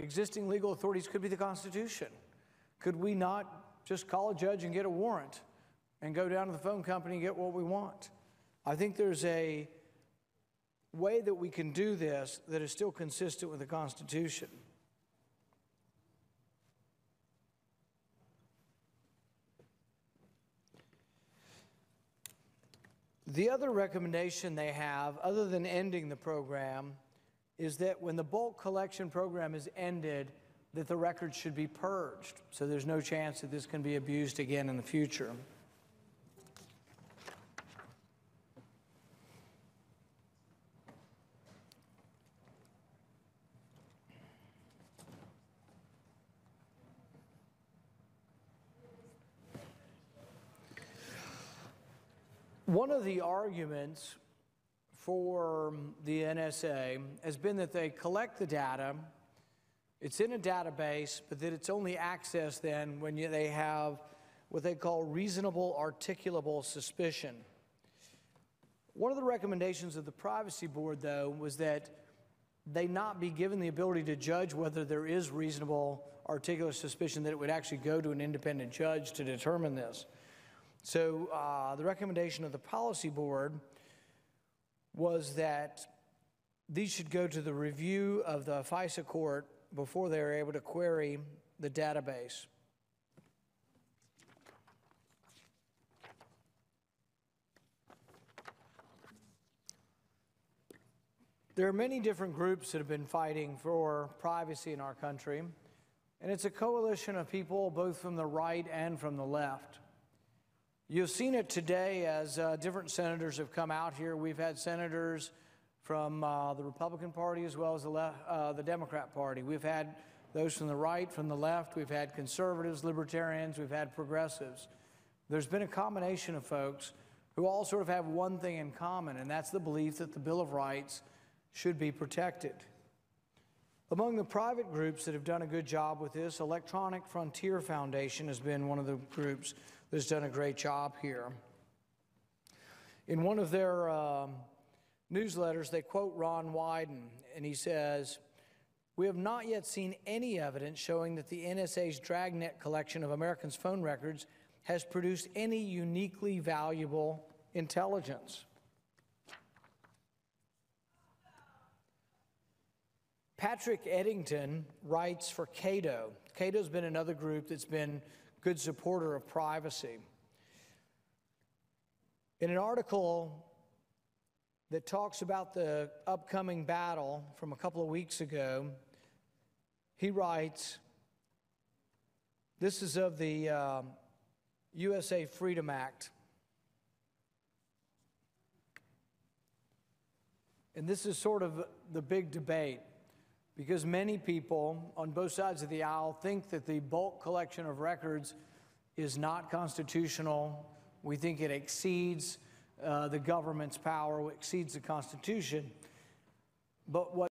existing legal authorities could be the Constitution. Could we not just call a judge and get a warrant and go down to the phone company and get what we want? I think there's a way that we can do this that is still consistent with the Constitution. The other recommendation they have, other than ending the program, is that when the bulk collection program is ended, that the records should be purged, so there's no chance that this can be abused again in the future. One of the arguments for the NSA has been that they collect the data, it's in a database, but that it's only accessed then when they have what they call reasonable articulable suspicion. One of the recommendations of the Privacy Board, though, was that they not be given the ability to judge whether there is reasonable articulable suspicion, that it would actually go to an independent judge to determine this. So the recommendation of the Policy Board was that these should go to the review of the FISA court before they are able to query the database. There are many different groups that have been fighting for privacy in our country, and it's a coalition of people both from the right and from the left. You've seen it today as different senators have come out here. We've had senators from the Republican Party as well as the Democrat Party. We've had those from the right, from the left. We've had conservatives, libertarians. We've had progressives. There's been a combination of folks who all sort of have one thing in common, and that's the belief that the Bill of Rights should be protected. Among the private groups that have done a good job with this, Electronic Frontier Foundation has been one of the groups that's done a great job here. In one of their newsletters, they quote Ron Wyden, and he says, "We have not yet seen any evidence showing that the NSA's dragnet collection of Americans' phone records has produced any uniquely valuable intelligence." Patrick Eddington writes for Cato. Cato's been another group that's been a good supporter of privacy. In an article that talks about the upcoming battle from a couple of weeks ago, he writes, this is of the USA Freedom Act. And this is sort of the big debate, because many people on both sides of the aisle think that the bulk collection of records is not constitutional. We think it exceeds the government's power, exceeds the Constitution. But what